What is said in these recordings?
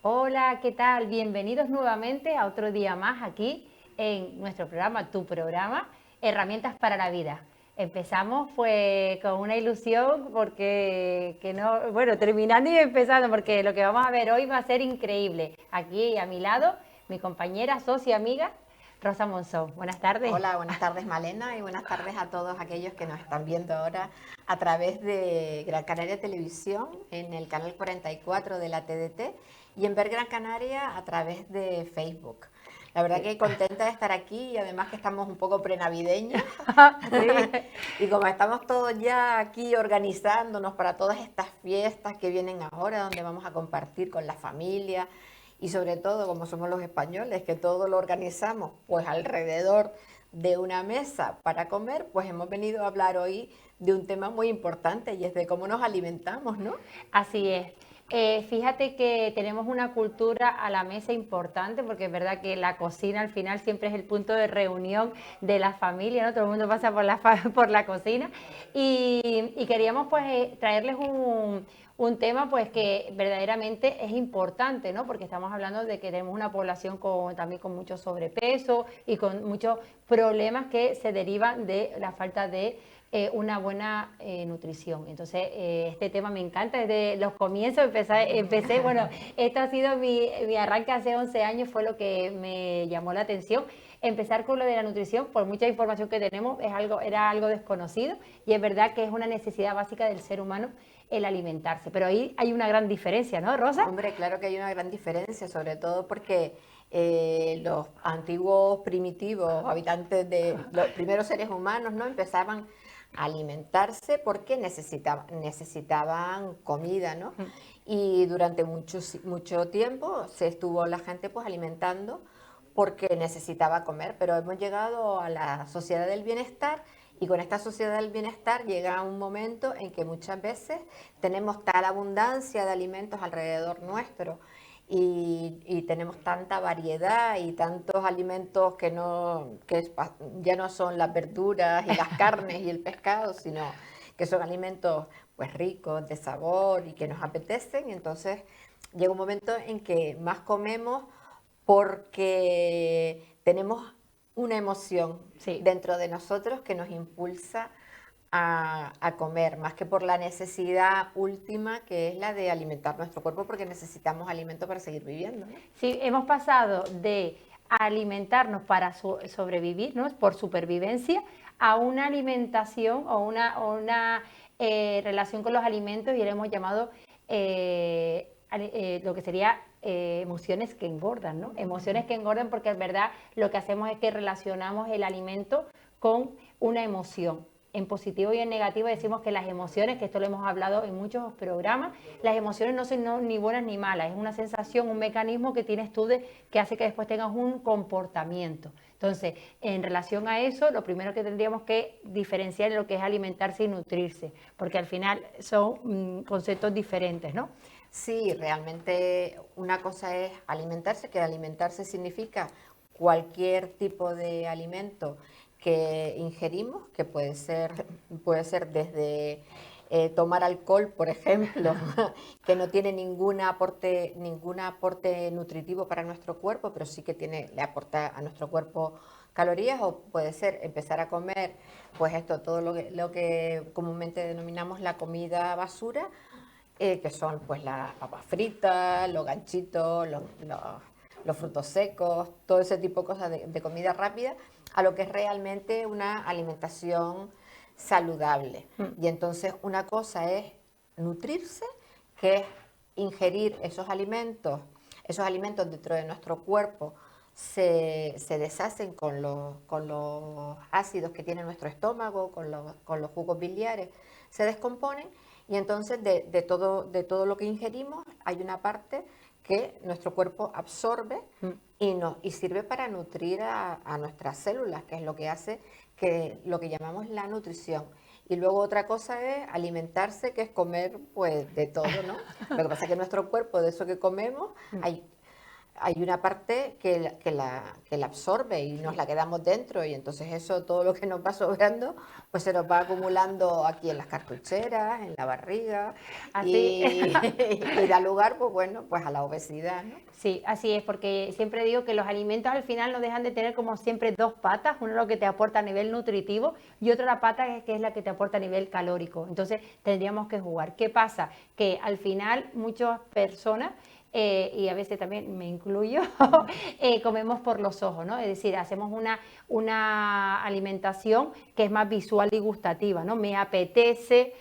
Hola, ¿qué tal? Bienvenidos nuevamente a otro día más aquí en nuestro programa, tu programa, Herramientas para la Vida. Empezamos pues con una ilusión porque que no, bueno, terminando y empezando porque lo que vamos a ver hoy va a ser increíble. Aquí a mi lado, mi compañera, socia, amiga, Rosa Monzón. Buenas tardes. Hola, buenas tardes Malena y buenas tardes a todos aquellos que nos están viendo ahora a través de Gran Canaria Televisión en el canal 44 de la TDT y en Ver Gran Canaria a través de Facebook. La verdad que contenta de estar aquí y además que estamos un poco prenavideños. Sí, y como estamos todos ya aquí organizándonos para todas estas fiestas que vienen ahora, donde vamos a compartir con la familia y sobre todo como somos los españoles, que todo lo organizamos pues alrededor de una mesa para comer, pues hemos venido a hablar hoy de un tema muy importante y es de cómo nos alimentamos, ¿no? Así es. Fíjate que tenemos una cultura a la mesa importante porque es verdad que la cocina al final siempre es el punto de reunión de la familia, ¿no? Todo el mundo pasa por por la cocina y queríamos pues traerles un tema pues que verdaderamente es importante, ¿no? Porque estamos hablando de que tenemos una población también con mucho sobrepeso y con muchos problemas que se derivan de la falta de una buena nutrición. Entonces, este tema me encanta, desde los comienzos empecé bueno, esto ha sido mi arranque hace 11 años, fue lo que me llamó la atención. Empezar con lo de la nutrición, por mucha información que tenemos, era algo desconocido y es verdad que es una necesidad básica del ser humano el alimentarse. Pero ahí hay una gran diferencia, ¿no, Rosa? Hombre, claro que hay una gran diferencia, sobre todo porque los antiguos primitivos habitantes de los primeros seres humanos, ¿no? Empezaban a alimentarse porque necesitaban comida, ¿no? Y durante mucho tiempo se estuvo la gente pues alimentando porque necesitaba comer, pero hemos llegado a la sociedad del bienestar y con esta sociedad del bienestar llega un momento en que muchas veces tenemos tal abundancia de alimentos alrededor nuestro y tenemos tanta variedad y tantos alimentos ya no son las verduras y las carnes y el pescado, sino que son alimentos pues ricos de sabor y que nos apetecen. Entonces llega un momento en que más comemos porque tenemos una emoción Sí. dentro de nosotros que nos impulsa a comer, más que por la necesidad última que es la de alimentar nuestro cuerpo, porque necesitamos alimento para seguir viviendo, ¿no? Sí, hemos pasado de alimentarnos para sobrevivir, ¿no? Por supervivencia, a una alimentación o una relación con los alimentos y le hemos llamado lo que sería emociones que engordan, ¿no? Emociones que engordan porque es verdad lo que hacemos es que relacionamos el alimento con una emoción. En positivo y en negativo decimos que las emociones, que esto lo hemos hablado en muchos programas, las emociones no son ni buenas ni malas, es una sensación, un mecanismo que tienes tú que hace que después tengas un comportamiento. Entonces, en relación a eso, lo primero que tendríamos que diferenciar es lo que es alimentarse y nutrirse, porque al final son conceptos diferentes, ¿no? Sí, realmente una cosa es alimentarse, que alimentarse significa cualquier tipo de alimento que ingerimos, que puede ser desde tomar alcohol, por ejemplo, que no tiene ningún aporte nutritivo para nuestro cuerpo, pero sí que le aporta a nuestro cuerpo calorías, o puede ser empezar a comer, pues esto, todo lo que comúnmente denominamos la comida basura, que son pues las papas fritas, los ganchitos, los frutos secos, todo ese tipo de cosas de comida rápida, a lo que es realmente una alimentación saludable. Y entonces una cosa es nutrirse, que es ingerir esos alimentos dentro de nuestro cuerpo se deshacen con los ácidos que tiene nuestro estómago, con los jugos biliares, se descomponen y entonces de todo lo que ingerimos hay una parte que nuestro cuerpo absorbe y sirve para nutrir a nuestras células, que es lo que hace que lo que llamamos la nutrición. Y luego otra cosa es alimentarse, que es comer pues de todo, ¿no? Lo que pasa es que nuestro cuerpo, de eso que comemos, hay una parte que la absorbe y nos la quedamos dentro, y entonces eso, todo lo que nos va sobrando, pues se nos va acumulando aquí en las cartucheras, en la barriga, Así, y, y da lugar, pues bueno, pues a la obesidad, ¿no? sí, así es, porque siempre digo que los alimentos al final no dejan de tener como siempre dos patas, uno lo que te aporta a nivel nutritivo y otra la pata que es la que te aporta a nivel calórico. Entonces tendríamos que jugar. ¿Qué pasa? Que al final muchas personas y a veces también me incluyo, comemos por los ojos, ¿no? Es decir, hacemos una alimentación que es más visual y gustativa, ¿no? Me apetece,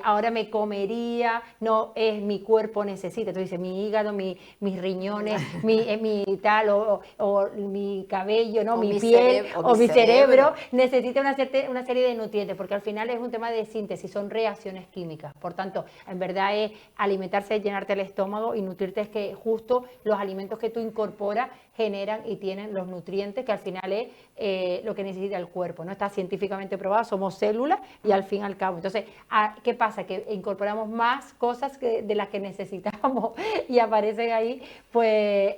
ahora me comería, no es mi cuerpo necesita. Entonces dice, mi hígado, mis riñones, mi tal, o mi cabello, ¿no? Mi piel, o mi cerebro, necesita una serie de nutrientes, porque al final es un tema de síntesis, son reacciones químicas. Por tanto, en verdad es alimentarse, llenarte el estómago y nutrirte, es que justo los alimentos que tú incorporas generan y tienen los nutrientes que al final es lo que necesita el cuerpo, ¿no? Está científicamente probado, somos células y al fin y al cabo. Entonces, ¿qué pasa? Que incorporamos más cosas de las que necesitamos y aparecen ahí, pues,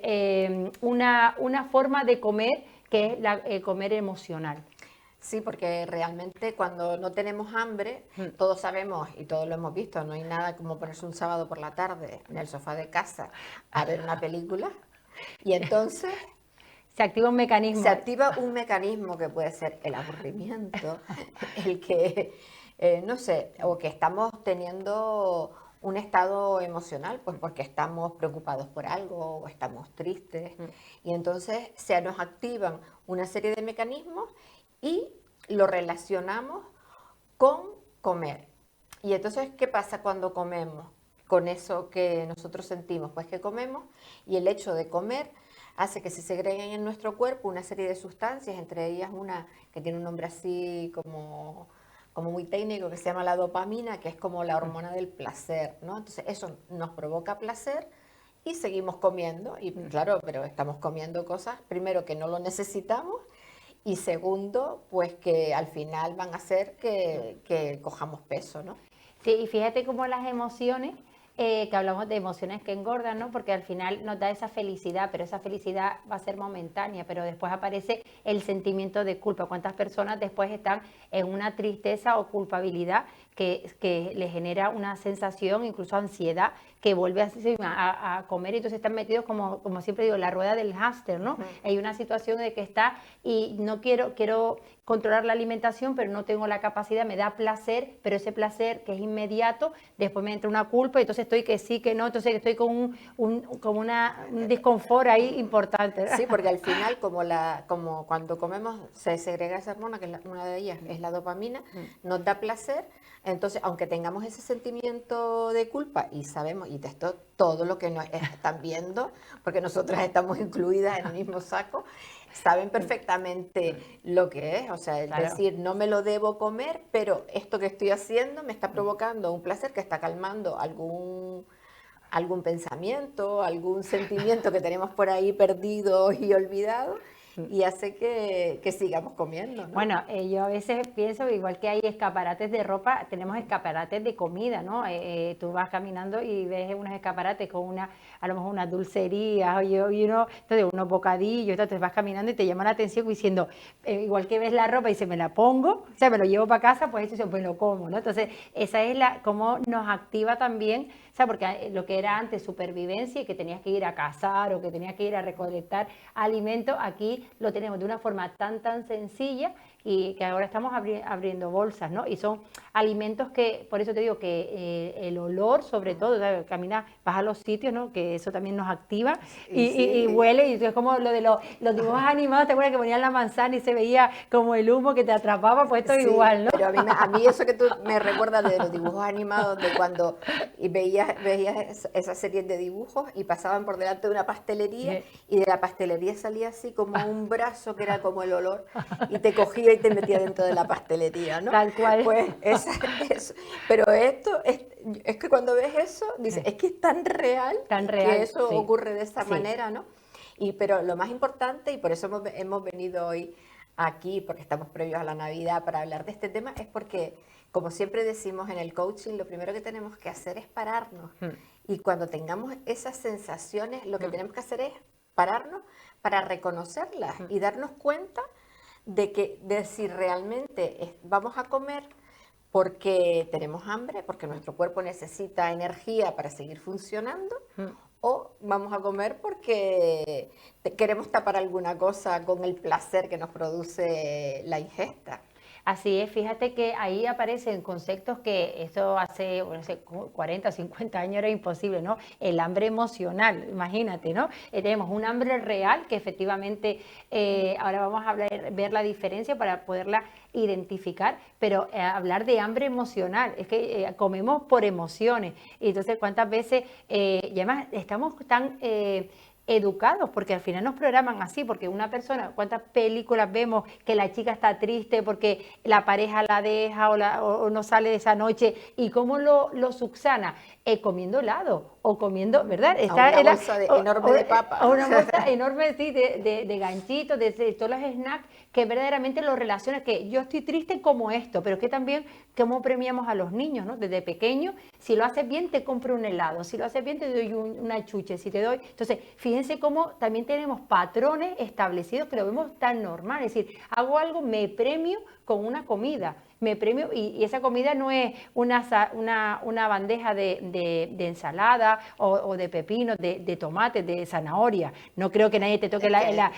una forma de comer que es comer emocional. Sí, porque realmente cuando no tenemos hambre, todos sabemos y todos lo hemos visto, no hay nada como ponerse un sábado por la tarde en el sofá de casa a ver una película, y entonces se activa un mecanismo. Se activa un mecanismo que puede ser el aburrimiento, el que, no sé, o que estamos teniendo un estado emocional, pues porque estamos preocupados por algo o estamos tristes, y entonces se nos activan una serie de mecanismos y lo relacionamos con comer. Y entonces, ¿qué pasa cuando comemos? Con eso que nosotros sentimos, pues que comemos, y el hecho de comer hace que se segreguen en nuestro cuerpo una serie de sustancias, entre ellas una que tiene un nombre así como muy técnico, que se llama la dopamina, que es como la hormona del placer, ¿no? Entonces eso nos provoca placer y seguimos comiendo, y claro, pero estamos comiendo cosas, primero, que no lo necesitamos, y segundo, pues que al final van a hacer que cojamos peso, ¿no? Sí, y fíjate cómo las emociones, que hablamos de emociones que engordan, ¿no? Porque al final nos da esa felicidad, pero esa felicidad va a ser momentánea, pero después aparece el sentimiento de culpa. ¿Cuántas personas después están en una tristeza o culpabilidad que le genera una sensación, incluso ansiedad, que vuelve a comer, y entonces están metidos, como siempre digo, en la rueda del hámster, ¿no? Hay una situación de que está y no quiero controlar la alimentación, pero no tengo la capacidad, me da placer, pero ese placer que es inmediato, después me entra una culpa, y entonces estoy que sí, que no, entonces estoy con un disconfort ahí importante. Sí, porque al final, como cuando comemos se segrega esa hormona, que es una de ellas es la dopamina, nos da placer. Entonces, aunque tengamos ese sentimiento de culpa, y sabemos, y esto todo lo que nos están viendo, porque nosotras estamos incluidas en el mismo saco, saben perfectamente lo que es, o sea, es decir, no me lo debo comer, pero esto que estoy haciendo me está provocando un placer que está calmando algún pensamiento, algún sentimiento que tenemos por ahí perdido y olvidado, y hace que sigamos comiendo, ¿no? Bueno, yo a veces pienso, igual que hay escaparates de ropa, tenemos escaparates de comida, ¿no? Tú vas caminando y ves unos escaparates con a lo mejor unas dulcerías y entonces unos bocadillos, entonces vas caminando y te llama la atención diciendo, igual que ves la ropa y dices, me la pongo, o sea, me lo llevo para casa, pues eso pues lo como, ¿no? Entonces, esa es cómo nos activa también, o sea, porque lo que era antes supervivencia y que tenías que ir a cazar o que tenías que ir a recolectar alimentos, aquí lo tenemos de una forma tan sencilla, y que ahora estamos abriendo bolsas, ¿no? Y son alimentos que, por eso te digo que el olor, sobre todo, o sea, caminas, vas a los sitios, ¿no? Que eso también nos activa y huele, y es como lo de los dibujos animados, ¿te acuerdas que ponían la manzana y se veía como el humo que te atrapaba? Pues esto es igual, ¿no? Pero a mí eso que tú me recuerdas de los dibujos animados, de cuando veías esas series de dibujos y pasaban por delante de una pastelería, y de la pastelería salía así como un brazo que era como el olor, y te cogía y te metía dentro de la pastelería, ¿no? Tal cual. Pues eso. Pero esto es que cuando ves eso, dices, es que es tan real que eso ocurre de esa manera, ¿no? Pero lo más importante, y por eso hemos venido hoy aquí, porque estamos previos a la Navidad para hablar de este tema, es porque, como siempre decimos en el coaching, lo primero que tenemos que hacer es pararnos. Y cuando tengamos esas sensaciones, lo que tenemos que hacer es pararnos para reconocerlas y darnos cuenta de si realmente vamos a comer porque tenemos hambre, porque nuestro cuerpo necesita energía para seguir funcionando, o vamos a comer porque queremos tapar alguna cosa con el placer que nos produce la ingesta. Así es, fíjate que ahí aparecen conceptos que eso hace, bueno, hace 40, 50 años era imposible, ¿no? El hambre emocional, imagínate, ¿no? Tenemos un hambre real que efectivamente ahora vamos a ver la diferencia para poderla identificar, pero hablar de hambre emocional, es que comemos por emociones, y entonces cuántas veces, y además estamos tan educados, porque al final nos programan así, porque una persona, cuántas películas vemos que la chica está triste porque la pareja la deja o no sale de esa noche, y cómo lo subsana, comiendo helado o comiendo, ¿verdad? Está una bolsa enorme de papas. O una bolsa enorme, sí, de ganchitos, de todos los snacks, que verdaderamente lo relaciona, que yo estoy triste como esto, pero que también cómo premiamos a los niños, ¿no? Desde pequeño, si lo haces bien te compro un helado, si lo haces bien te doy una chuche, si te doy... Entonces, fíjense cómo también tenemos patrones establecidos que lo vemos tan normal, es decir, hago algo, me premio con una comida, me premio, y esa comida no es una bandeja de ensalada o de pepinos, de tomates, de zanahoria. No creo que nadie te toque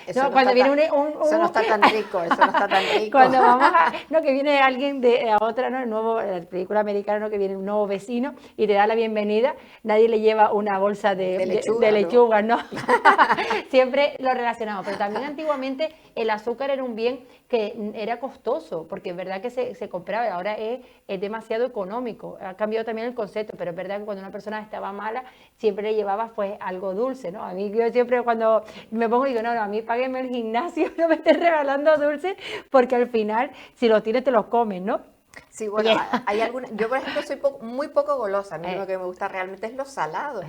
eso cuando viene eso no está tan rico, eso no está tan rico. Cuando vamos no, que viene alguien de otra, ¿no? El nuevo, la película americana, ¿no? Que viene un nuevo vecino y te da la bienvenida, nadie le lleva una bolsa de lechuga, ¿no? Siempre lo relacionamos, pero también antiguamente el azúcar era un bien que era costoso, porque es verdad que se compraba, ahora es demasiado económico, ha cambiado también el concepto, pero es verdad que cuando una persona estaba mala, siempre le llevaba pues algo dulce, ¿no? A mí yo siempre cuando me pongo digo, no, a mí págueme el gimnasio, no me estés regalando dulces, porque al final, si los tienes, te los comes, ¿no? Sí, bueno, hay algunas, yo por ejemplo soy muy poco golosa, a mí lo que me gusta realmente es lo salado.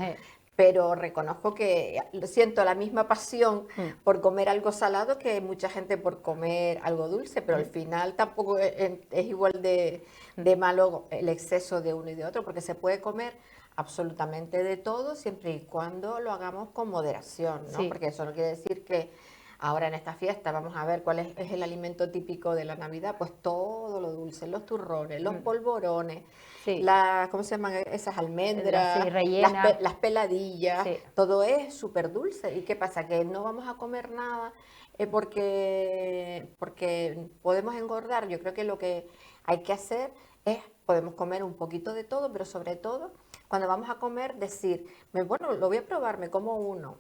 Pero reconozco que siento la misma pasión por comer algo salado que mucha gente por comer algo dulce, pero al final tampoco es igual de malo el exceso de uno y de otro, porque se puede comer absolutamente de todo siempre y cuando lo hagamos con moderación, ¿no? Sí. Porque eso no quiere decir que ahora en esta fiesta vamos a ver cuál es el alimento típico de la Navidad, pues todo lo dulce, los turrones, los polvorones, sí. ¿Cómo se llaman esas almendras? Sí, rellenas. Las peladillas, sí. Todo es súper dulce. ¿Y qué pasa? Que no vamos a comer nada porque podemos engordar. Yo creo que lo que hay que hacer es, podemos comer un poquito de todo, pero sobre todo, cuando vamos a comer, decir, bueno, lo voy a probar, me como uno,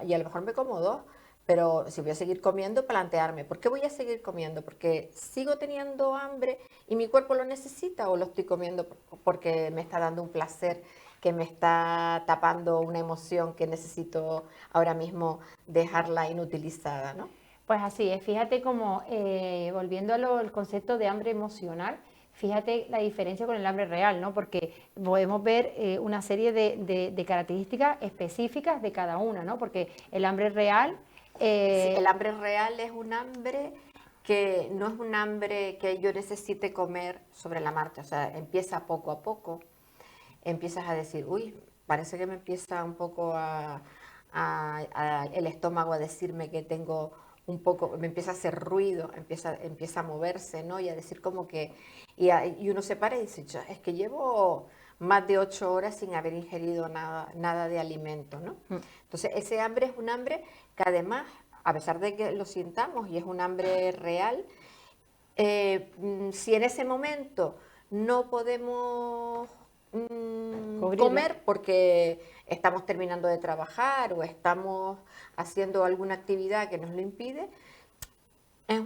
y a lo mejor me como dos, pero si voy a seguir comiendo, plantearme, ¿por qué voy a seguir comiendo? ¿Porque sigo teniendo hambre y mi cuerpo lo necesita, o lo estoy comiendo porque me está dando un placer que me está tapando una emoción que necesito ahora mismo dejarla inutilizada, ¿no? Pues así es, fíjate como, volviendo al concepto de hambre emocional, fíjate la diferencia con el hambre real, ¿no? Porque podemos ver una serie de características específicas de cada una, ¿no? Porque el hambre real... Sí, el hambre real es un hambre que no es un hambre que yo necesite comer sobre la marcha, o sea, empieza poco a poco, empiezas a decir, uy, parece que me empieza un poco el estómago a decirme que tengo un poco, me empieza a hacer ruido, empieza a moverse, ¿no? Y a decir como que, y uno se para y dice, es que llevo más de 8 horas sin haber ingerido nada de alimento, ¿no? Entonces, ese hambre es un hambre que además, a pesar de que lo sintamos y es un hambre real, si en ese momento no podemos comer porque estamos terminando de trabajar o estamos haciendo alguna actividad que nos lo impide, es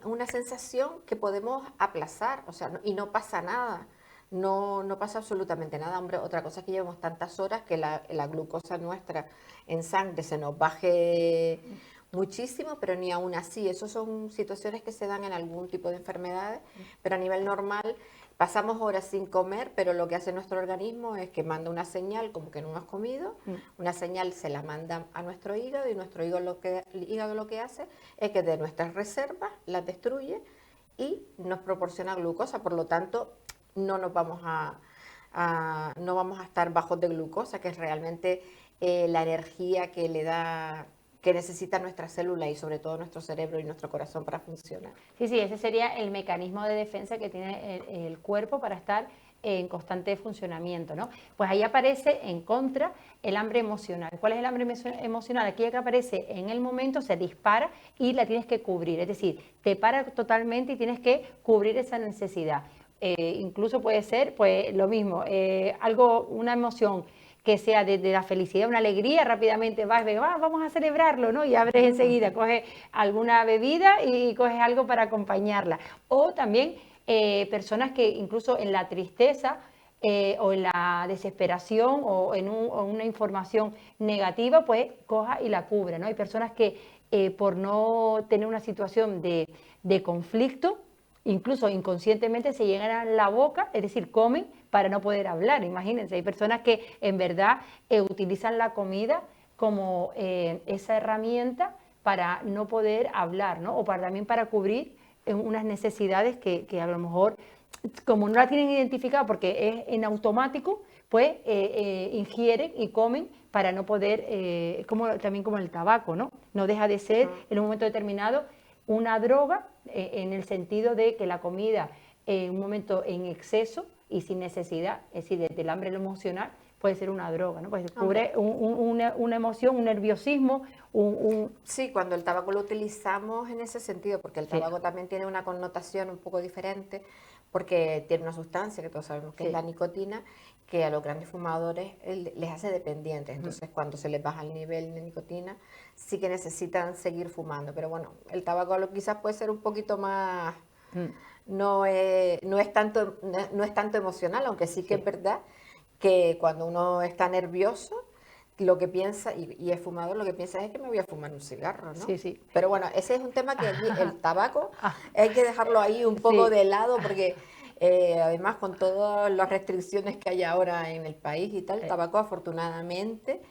una sensación que podemos aplazar, o sea, y no pasa nada. No pasa absolutamente nada, hombre. Otra cosa es que llevamos tantas horas que la glucosa nuestra en sangre se nos baje muchísimo, pero ni aún así. Esas son situaciones que se dan en algún tipo de enfermedades, pero a nivel normal pasamos horas sin comer, pero lo que hace nuestro organismo es que manda una señal como que no hemos comido, una señal se la manda a nuestro hígado y nuestro hígado lo que hace es que de nuestras reservas las destruye y nos proporciona glucosa, por lo tanto no vamos a estar bajos de glucosa, que es realmente la energía que le da que necesitan nuestras células y sobre todo nuestro cerebro y nuestro corazón para funcionar. Sí, sí, ese sería el mecanismo de defensa que tiene el cuerpo para estar en constante funcionamiento, ¿no? Pues ahí aparece en contra el hambre emocional. ¿Cuál es el hambre emocional? Aquí que aparece en el momento, se dispara y la tienes que cubrir, es decir, te para totalmente y tienes que cubrir esa necesidad. Incluso puede ser, pues, lo mismo, una emoción que sea de la felicidad, una alegría, rápidamente vas, vamos a celebrarlo, ¿no? Y abres enseguida, coges alguna bebida y coges algo para acompañarla. O también personas que incluso en la tristeza o en la desesperación o en una información negativa, pues coja y la cubre, ¿no? Hay personas que por no tener una situación de conflicto, incluso inconscientemente se llenan a la boca, es decir, comen para no poder hablar. Imagínense, hay personas que en verdad utilizan la comida como esa herramienta para no poder hablar, ¿no? O también para cubrir unas necesidades que a lo mejor, como no la tienen identificada porque es en automático, pues ingieren y comen para no poder, también como el tabaco, ¿no? No deja de ser en un momento determinado una droga en el sentido de que la comida en un momento en exceso y sin necesidad, es decir, desde el hambre emocional, puede ser una droga, ¿no? Pues cubre una emoción, un nerviosismo, Sí, cuando el tabaco lo utilizamos en ese sentido, porque el tabaco también tiene una connotación un poco diferente, porque tiene una sustancia que todos sabemos que es la nicotina, que a los grandes fumadores les hace dependientes. Entonces, cuando se les baja el nivel de nicotina, sí que necesitan seguir fumando. Pero bueno, el tabaco quizás puede ser un poquito más... No es tanto emocional, aunque sí que es verdad que cuando uno está nervioso, lo que piensa, y es fumador, lo que piensa es que me voy a fumar un cigarro, ¿no? Sí, sí. Pero bueno, ese es un tema que aquí, el tabaco, hay que dejarlo ahí un poco de lado, porque además con todas las restricciones que hay ahora en el país y tal, el tabaco afortunadamente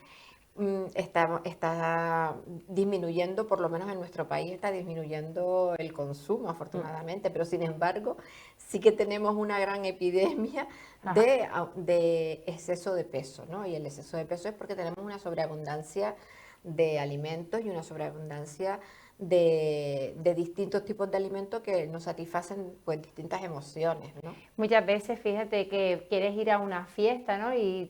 está disminuyendo, por lo menos en nuestro país está disminuyendo el consumo, afortunadamente, pero sin embargo sí que tenemos una gran epidemia de exceso de peso, ¿no? Y el exceso de peso es porque tenemos una sobreabundancia de alimentos y una sobreabundancia de distintos tipos de alimentos que nos satisfacen pues distintas emociones, ¿no? Muchas veces, fíjate que quieres ir a una fiesta, ¿no? Y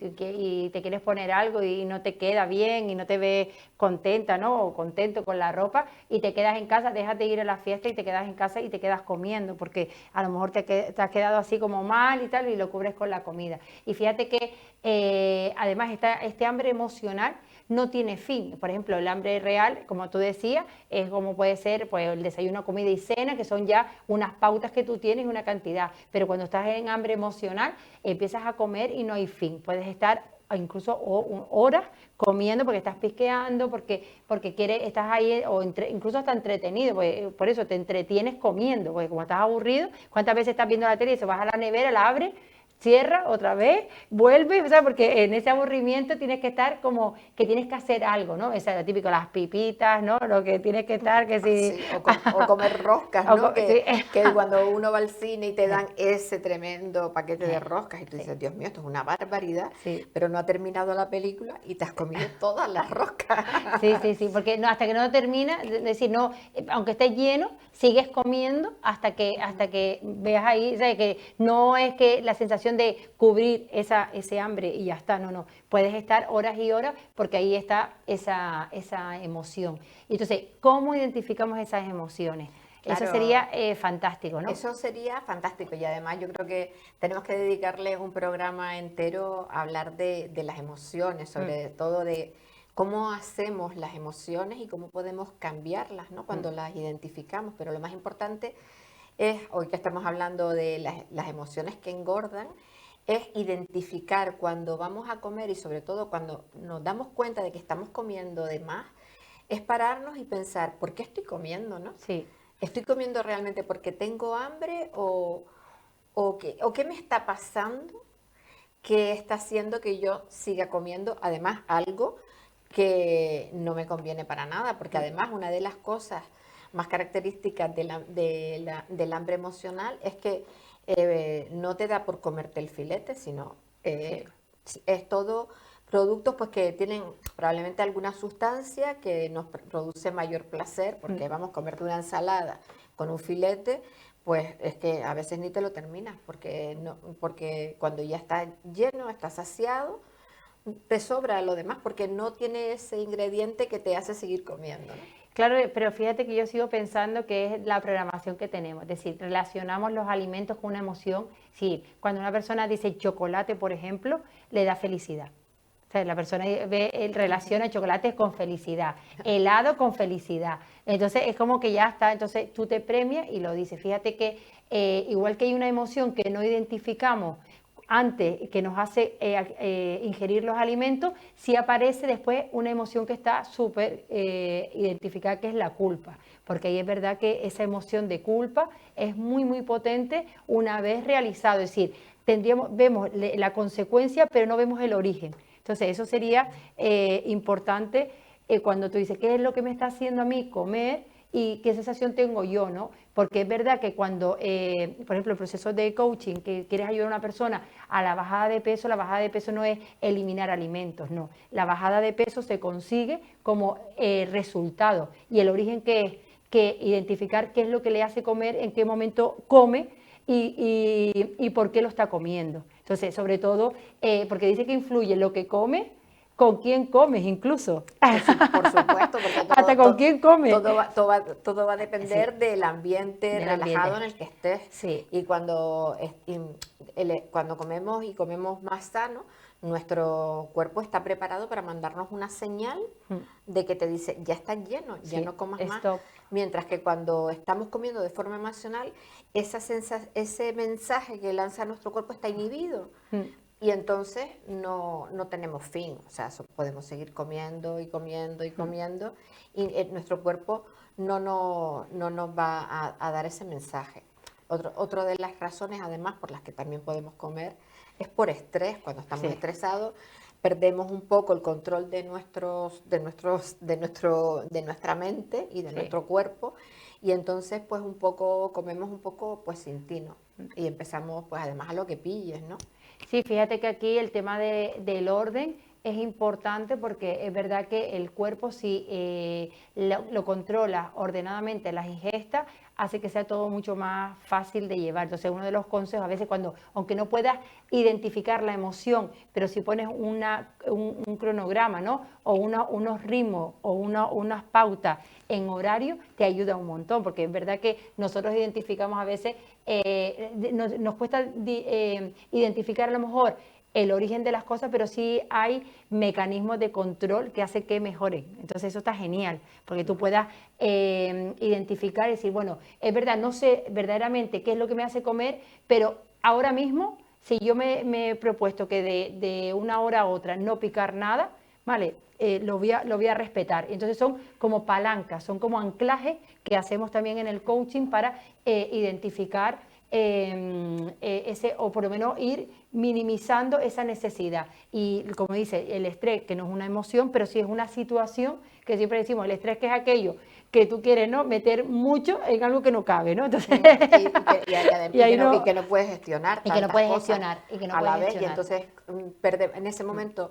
te quieres poner algo y no te queda bien y no te ves contenta, ¿no? O contento con la ropa y te quedas en casa, déjate ir a la fiesta y te quedas en casa y te quedas comiendo porque a lo mejor te has quedado así como mal y tal y lo cubres con la comida. Y fíjate que además este hambre emocional no tiene fin. Por ejemplo, el hambre real, como tú decías, es como puede ser pues, el desayuno, comida y cena, que son ya unas pautas que tú tienes, una cantidad. Pero cuando estás en hambre emocional, empiezas a comer y no hay fin. Puedes estar incluso horas comiendo porque estás pisqueando, porque quieres, estás ahí, incluso hasta entretenido, por eso te entretienes comiendo, porque como estás aburrido, ¿cuántas veces estás viendo la tele y se vas a la nevera, la abres, cierra otra vez, vuelve, o sea, porque en ese aburrimiento tienes que estar como que tienes que hacer algo, ¿no? Esa es lo típico, las pipitas, ¿no? Lo que tienes que estar, que si... Sí, o comer roscas, ¿no? Que cuando uno va al cine y te dan ese tremendo paquete de roscas y tú dices, Dios mío, esto es una barbaridad, pero no ha terminado la película y te has comido todas las roscas. Sí, sí, sí, porque no, hasta que no termina, es decir, no, aunque estés lleno, sigues comiendo hasta que veas ahí, o sea, que no es que la sensación de cubrir ese hambre y ya está, no, puedes estar horas y horas porque ahí está esa emoción. Y entonces, ¿cómo identificamos esas emociones? Claro, eso sería fantástico, ¿no? Eso sería fantástico y además yo creo que tenemos que dedicarle un programa entero a hablar de las emociones, sobre todo de cómo hacemos las emociones y cómo podemos cambiarlas, ¿no? Cuando las identificamos, pero lo más importante es, hoy que estamos hablando de las emociones que engordan, es identificar cuando vamos a comer y sobre todo cuando nos damos cuenta de que estamos comiendo de más, es pararnos y pensar, ¿por qué estoy comiendo, no? Sí. ¿Estoy comiendo realmente porque tengo hambre o qué me está pasando que está haciendo que yo siga comiendo además algo que no me conviene para nada? Porque además una de las cosas más características del hambre emocional es que no te da por comerte el filete, sino es todo productos pues que tienen probablemente alguna sustancia que nos produce mayor placer, porque vamos a comerte una ensalada con un filete, pues es que a veces ni te lo terminas, porque, no, porque cuando ya está lleno, está saciado, te sobra lo demás, porque no tiene ese ingrediente que te hace seguir comiendo, ¿no? Claro, pero fíjate que yo sigo pensando que es la programación que tenemos, es decir, relacionamos los alimentos con una emoción. Sí, cuando una persona dice chocolate, por ejemplo, le da felicidad. O sea, la persona relaciona chocolate con felicidad, helado con felicidad. Entonces es como que ya está, entonces tú te premias y lo dices. Fíjate que igual que hay una emoción que no identificamos antes, que nos hace ingerir los alimentos, sí aparece después una emoción que está súper identificada, que es la culpa, porque ahí es verdad que esa emoción de culpa es muy, muy potente una vez realizado, es decir, vemos la consecuencia, pero no vemos el origen. Entonces, eso sería importante cuando tú dices, ¿qué es lo que me está haciendo a mí comer y qué sensación tengo yo, ¿no? Porque es verdad que cuando, por ejemplo, el proceso de coaching, que quieres ayudar a una persona a la bajada de peso no es eliminar alimentos, no. La bajada de peso se consigue como resultado. Y el origen que es que identificar qué es lo que le hace comer, en qué momento come y por qué lo está comiendo. Entonces, sobre todo, porque dice que influye lo que come, con quién comes incluso. Por supuesto, porque Hasta con quién comes. todo va a depender Sí, del ambiente del relajado ambiente. en el que estés. Sí. Y cuando comemos y comemos más sano, nuestro cuerpo está preparado para mandarnos una señal de que te dice, ya estás lleno, ya Sí, no comas más. stop. Mientras que cuando estamos comiendo de forma emocional, ese mensaje que lanza nuestro cuerpo está inhibido. Y entonces no tenemos fin, o sea, podemos seguir comiendo y comiendo y comiendo y nuestro cuerpo no nos va a dar ese mensaje. Otra de las razones, además, por las que también podemos comer es por estrés. Cuando estamos Sí. estresados, perdemos un poco el control de nuestra mente y de Sí. nuestro cuerpo, y entonces pues comemos un poco pues sin tino y empezamos pues además a lo que pilles, ¿no? Sí, fíjate que aquí el tema del orden es importante porque es verdad que el cuerpo si lo controla ordenadamente las ingestas, hace que sea todo mucho más fácil de llevar. Entonces uno de los consejos a veces cuando, aunque no puedas identificar la emoción, pero si pones un cronograma, ¿no? O unos ritmos o unas pautas en horario, te ayuda un montón, porque es verdad que nosotros identificamos a veces, nos cuesta identificar a lo mejor el origen de las cosas, pero sí hay mecanismos de control que hacen que mejoren. Entonces eso está genial, porque tú puedas identificar y decir, bueno, es verdad, no sé verdaderamente qué es lo que me hace comer, pero ahora mismo, si yo me he propuesto que de una hora a otra no picar nada, vale, lo voy a respetar. Entonces son como palancas, son como anclajes que hacemos también en el coaching para identificar o por lo menos ir minimizando esa necesidad. Y como dice, el estrés, que no es una emoción, pero sí es una situación que siempre decimos, el estrés que es aquello que tú quieres, ¿no? Meter mucho en algo que no cabe, ¿no? Entonces, y que no puedes gestionar y que no tantas puedes cosas gestionar, y que no a puedes la vez, y gestionar. entonces en ese momento,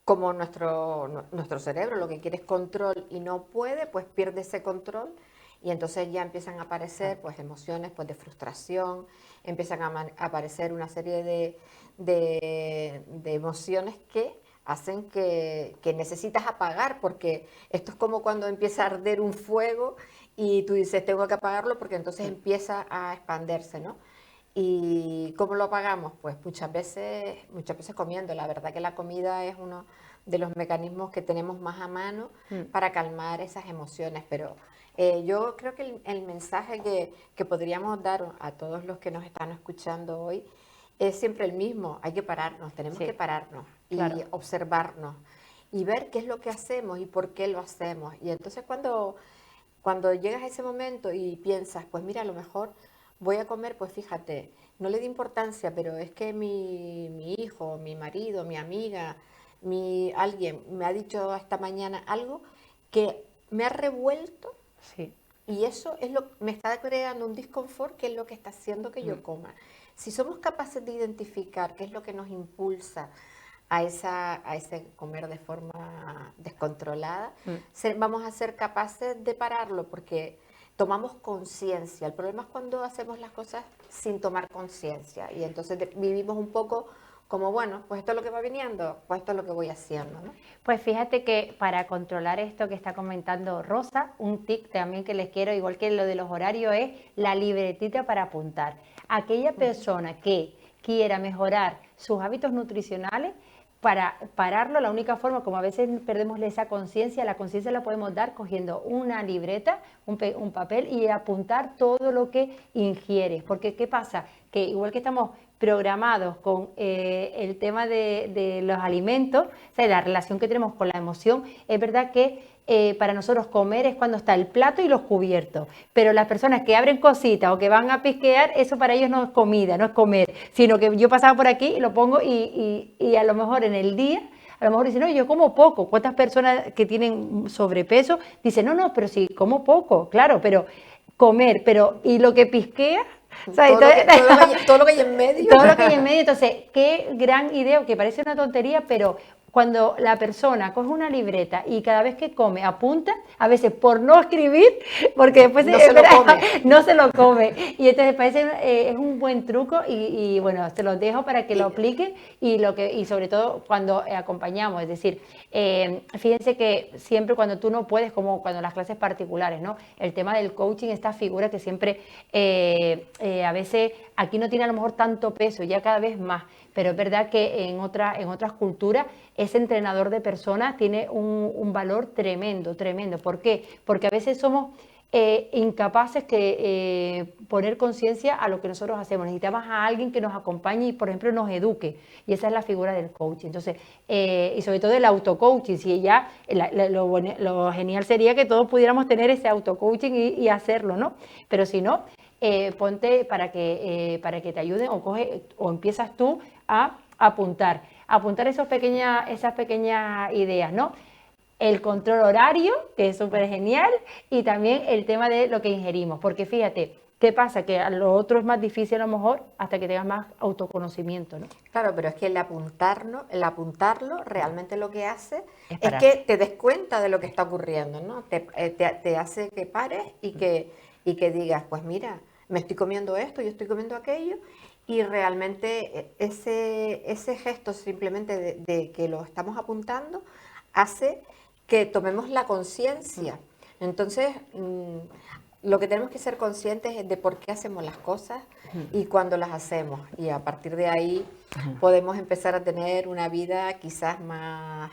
como nuestro cerebro lo que quiere es control y no puede, pues pierde ese control. Y entonces ya empiezan a aparecer pues emociones pues de frustración, empiezan a aparecer una serie de emociones que hacen que necesitas apagar, porque esto es como cuando empieza a arder un fuego y tú dices, tengo que apagarlo porque entonces empieza a expandirse, ¿no? ¿Y cómo lo apagamos? Pues muchas veces comiendo. La verdad que la comida es uno de los mecanismos que tenemos más a mano para calmar esas emociones, pero yo creo que el mensaje que podríamos dar a todos los que nos están escuchando hoy es siempre el mismo. Hay que pararnos, tenemos Sí, que pararnos claro. y observarnos y ver qué es lo que hacemos y por qué lo hacemos. Y entonces cuando llegas a ese momento y piensas, pues mira, a lo mejor voy a comer, pues fíjate, no le di importancia, pero es que mi hijo, mi marido, mi amiga, alguien me ha dicho esta mañana algo que me ha revuelto, Sí. y eso me está creando un disconfort que es lo que está haciendo que yo coma. Si somos capaces de identificar qué es lo que nos impulsa a ese comer de forma descontrolada, vamos a ser capaces de pararlo porque tomamos conciencia. El problema es cuando hacemos las cosas sin tomar conciencia y entonces vivimos un poco como, bueno, pues esto es lo que va viniendo, pues esto es lo que voy haciendo, ¿no? Pues fíjate que para controlar esto que está comentando Rosa, un tip también que les quiero, igual que lo de los horarios, es la libretita para apuntar. Aquella persona que quiera mejorar sus hábitos nutricionales, para pararlo, la única forma, como a veces perdemos esa conciencia, la conciencia la podemos dar cogiendo una libreta, un papel y apuntar todo lo que ingieres. Porque ¿qué pasa? Que igual que estamos programados con el tema de los alimentos, o sea, la relación que tenemos con la emoción, es verdad que para nosotros comer es cuando está el plato y los cubiertos, pero las personas que abren cositas o que van a pisquear, eso para ellos no es comida, no es comer, sino que yo pasaba por aquí y lo pongo y a lo mejor en el día, a lo mejor dicen, no, yo como poco. ¿Cuántas personas que tienen sobrepeso dicen, no, pero sí, como poco? Claro, pero comer, pero ¿y lo que pisquea? O sea, todo lo que hay en medio. Todo lo que hay en medio. Entonces, qué gran idea, que parece una tontería, pero cuando la persona coge una libreta y cada vez que come apunta, a veces por no escribir, porque después no se lo come. Y entonces parece es un buen truco y bueno, te lo dejo para que lo apliquen y sobre todo cuando acompañamos, es decir, fíjense que siempre cuando tú no puedes, como cuando las clases particulares, ¿no? El tema del coaching, esta figura que siempre a veces aquí no tiene a lo mejor tanto peso, ya cada vez más, pero es verdad que en otras culturas ese entrenador de personas tiene un valor tremendo, tremendo. ¿Por qué? Porque a veces somos incapaces de poner conciencia a lo que nosotros hacemos. Necesitamos a alguien que nos acompañe y, por ejemplo, nos eduque. Y esa es la figura del coach. Entonces, y sobre todo el auto-coaching. Si ya, lo genial sería que todos pudiéramos tener ese auto-coaching y hacerlo, ¿no? Pero si no, ponte para que te ayuden o empiezas tú a apuntar esas pequeñas ideas, ¿no? El control horario, que es súper genial, y también el tema de lo que ingerimos, porque fíjate, ¿qué pasa? Que a lo otro es más difícil a lo mejor hasta que tengas más autoconocimiento, ¿no? Claro, pero es que el apuntarlo realmente lo que hace es que te des cuenta de lo que está ocurriendo, ¿no? Te hace que pares y que digas, pues mira, me estoy comiendo esto, yo estoy comiendo aquello, y realmente ese gesto simplemente de que lo estamos apuntando hace que tomemos la conciencia. Entonces, lo que tenemos que ser conscientes es de por qué hacemos las cosas y cuándo las hacemos. Y a partir de ahí podemos empezar a tener una vida quizás más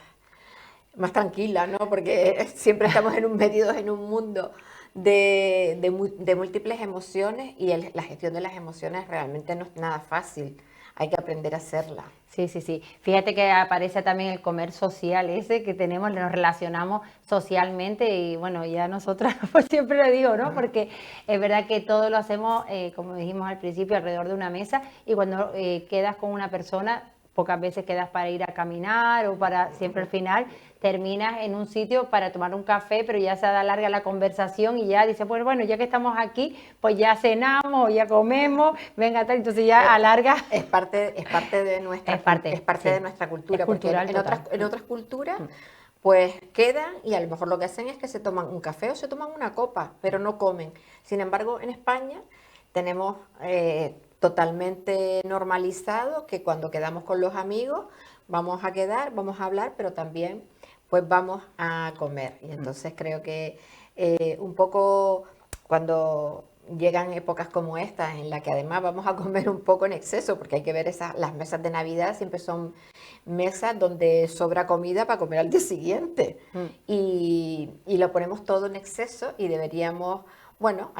tranquila, ¿no? Porque siempre estamos metidos en un mundo de múltiples emociones y la gestión de las emociones realmente no es nada fácil. Hay que aprender a hacerla. Sí, sí, sí. Fíjate que aparece también el comer social ese que tenemos, nos relacionamos socialmente y bueno, ya nosotras pues siempre lo digo, ¿no? Porque es verdad que todo lo hacemos, como dijimos al principio, alrededor de una mesa y cuando quedas con una persona, pocas veces quedas para ir a caminar o para siempre al final terminas en un sitio para tomar un café, pero ya se da larga la conversación y ya dices, pues bueno, ya que estamos aquí, pues ya cenamos o ya comemos, venga tal, entonces ya alarga. Es parte de nuestra de nuestra cultura, porque en otras culturas pues quedan y a lo mejor lo que hacen es que se toman un café o se toman una copa, pero no comen. Sin embargo, en España tenemos totalmente normalizado que cuando quedamos con los amigos vamos a quedar, vamos a hablar, pero también pues vamos a comer. Y entonces creo que un poco cuando llegan épocas como estas, en las que además vamos a comer un poco en exceso, porque hay que ver las mesas de Navidad, siempre son mesas donde sobra comida para comer al día siguiente. Y lo ponemos todo en exceso y deberíamos, bueno,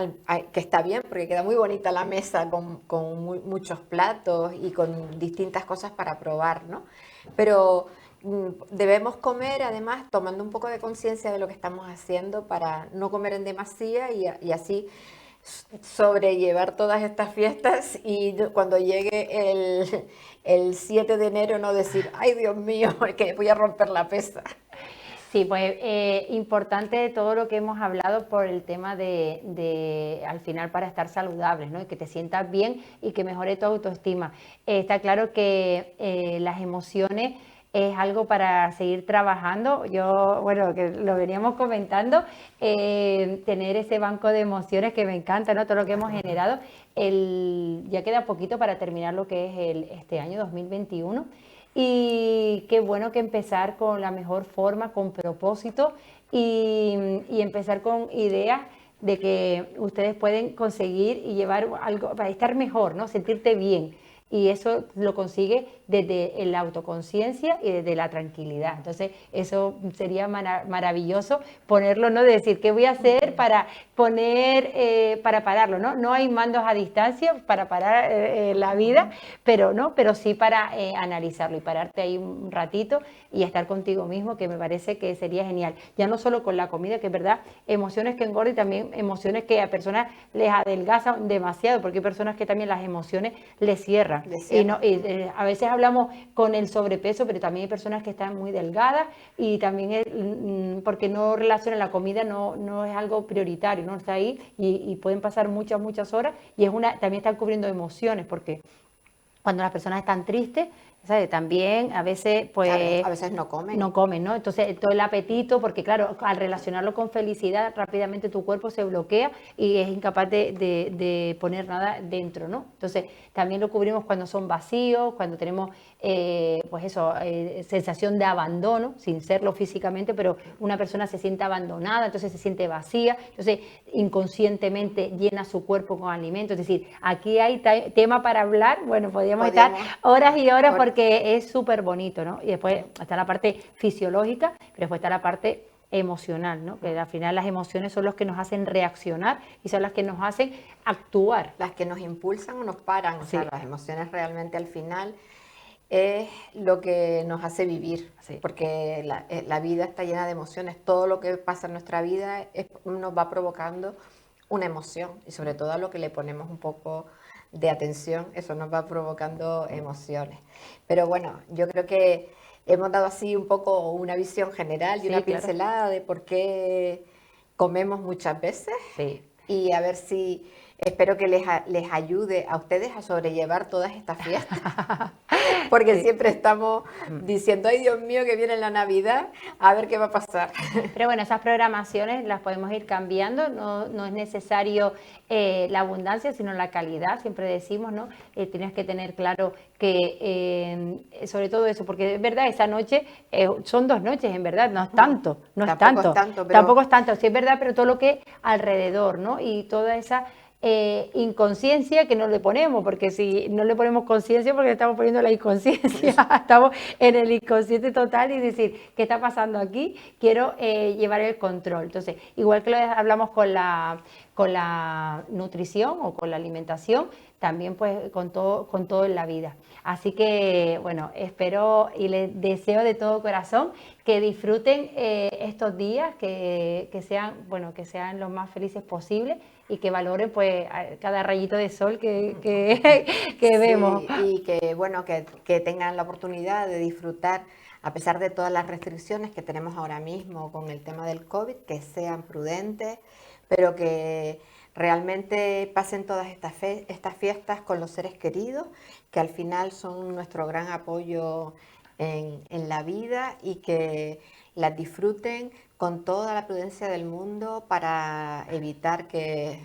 que está bien, porque queda muy bonita la mesa con muchos platos y con distintas cosas para probar, ¿no? Pero debemos comer además tomando un poco de conciencia de lo que estamos haciendo para no comer en demasía y así sobrellevar todas estas fiestas y cuando llegue el 7 de enero no decir, ay Dios mío, que voy a romper la pesa. Sí, pues importante todo lo que hemos hablado por el tema de al final para estar saludables, ¿no? Y que te sientas bien y que mejore tu autoestima. Está claro que las emociones es algo para seguir trabajando. Yo, bueno, que lo veníamos comentando, tener ese banco de emociones que me encanta, ¿no? Todo lo que hemos generado. Ya queda poquito para terminar lo que es este año 2021. Y qué bueno que empezar con la mejor forma, con propósito y empezar con ideas de que ustedes pueden conseguir y llevar algo para estar mejor, ¿no? Sentirte bien. Y eso lo consigue desde la autoconciencia y desde la tranquilidad. Entonces, eso sería maravilloso ponerlo, ¿no? De decir, ¿qué voy a hacer para para pararlo, ¿no? No hay mandos a distancia para parar la vida, pero, ¿no? Pero sí para analizarlo y pararte ahí un ratito y estar contigo mismo, que me parece que sería genial. Ya no solo con la comida, que es verdad, emociones que engordan y también emociones que a personas les adelgazan demasiado, porque hay personas que también las emociones les cierran. A veces hablamos con el sobrepeso, pero también hay personas que están muy delgadas y también porque no relacionan la comida, no es algo prioritario, no está ahí y pueden pasar muchas horas y también están cubriendo emociones, porque cuando las personas están tristes, ¿sabes? También a veces pues a veces no comen. No comen, ¿no? Entonces todo el apetito, porque claro, al relacionarlo con felicidad, rápidamente tu cuerpo se bloquea y es incapaz de poner nada dentro, ¿no? Entonces también lo cubrimos cuando son vacíos, cuando tenemos pues eso, sensación de abandono, sin serlo físicamente, pero una persona se siente abandonada, entonces se siente vacía, entonces inconscientemente llena su cuerpo con alimentos. Es decir, aquí hay tema para hablar, bueno, podríamos estar horas y horas porque es súper bonito, ¿no? Y después está la parte fisiológica, pero después está la parte emocional, ¿no? Que al final las emociones son las que nos hacen reaccionar y son las que nos hacen actuar. Las que nos impulsan o nos paran, o Sí. sea, las emociones realmente al final es lo que nos hace vivir, Sí. porque la vida está llena de emociones, todo lo que pasa en nuestra vida nos va provocando una emoción y sobre todo a lo que le ponemos un poco de atención, eso nos va provocando emociones. Pero bueno, yo creo que hemos dado así un poco una visión general y Sí, una claro. pincelada de por qué comemos muchas veces Sí. y a ver si espero que les ayude a ustedes a sobrellevar todas estas fiestas, porque Sí. siempre estamos diciendo, ay Dios mío, que viene la Navidad, a ver qué va a pasar. Pero bueno, esas programaciones las podemos ir cambiando, no es necesario la abundancia, sino la calidad, siempre decimos, ¿no? Tienes que tener claro que, sobre todo eso, porque es verdad, esa noche, son 2 noches, en verdad, no es tanto, no es Tampoco tanto, es tanto, pero tampoco es tanto, sí es verdad, pero todo lo que alrededor, ¿no? Y toda esa inconsciencia que no le ponemos, porque si no le ponemos conciencia, porque le estamos poniendo la inconsciencia, estamos en el inconsciente total y decir, ¿qué está pasando aquí? Quiero llevar el control. Entonces, igual que lo hablamos con la nutrición o con la alimentación, también pues con todo en la vida. Así que, bueno, espero y les deseo de todo corazón que disfruten estos días, que sean los más felices posibles y que valoren pues cada rayito de sol que sí, vemos. y que bueno, que tengan la oportunidad de disfrutar, a pesar de todas las restricciones que tenemos ahora mismo con el tema del COVID, que sean prudentes, pero que realmente pasen todas estas fiestas con los seres queridos, que al final son nuestro gran apoyo en la vida y que las disfruten con toda la prudencia del mundo para evitar que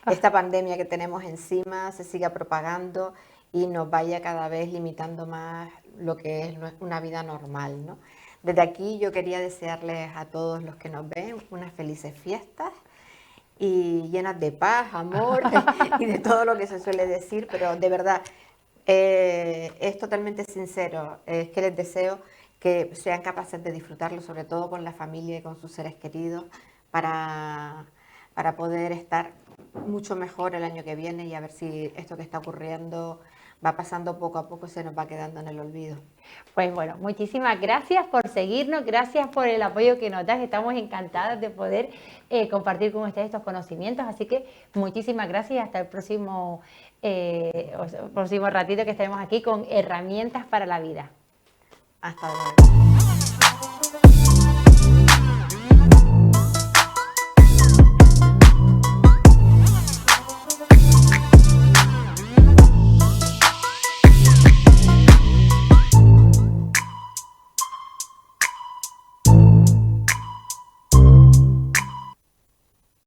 esta pandemia que tenemos encima se siga propagando y nos vaya cada vez limitando más lo que es una vida normal, ¿no? Desde aquí yo quería desearles a todos los que nos ven unas felices fiestas y llenas de paz, amor y de todo lo que se suele decir, pero de verdad es totalmente sincero, es que les deseo que sean capaces de disfrutarlo, sobre todo con la familia y con sus seres queridos, para poder estar mucho mejor el año que viene y a ver si esto que está ocurriendo va pasando poco a poco y se nos va quedando en el olvido. Pues bueno, muchísimas gracias por seguirnos, gracias por el apoyo que nos das, estamos encantadas de poder compartir con ustedes estos conocimientos, así que muchísimas gracias y hasta el próximo ratito que estaremos aquí con herramientas para la vida. Hasta luego.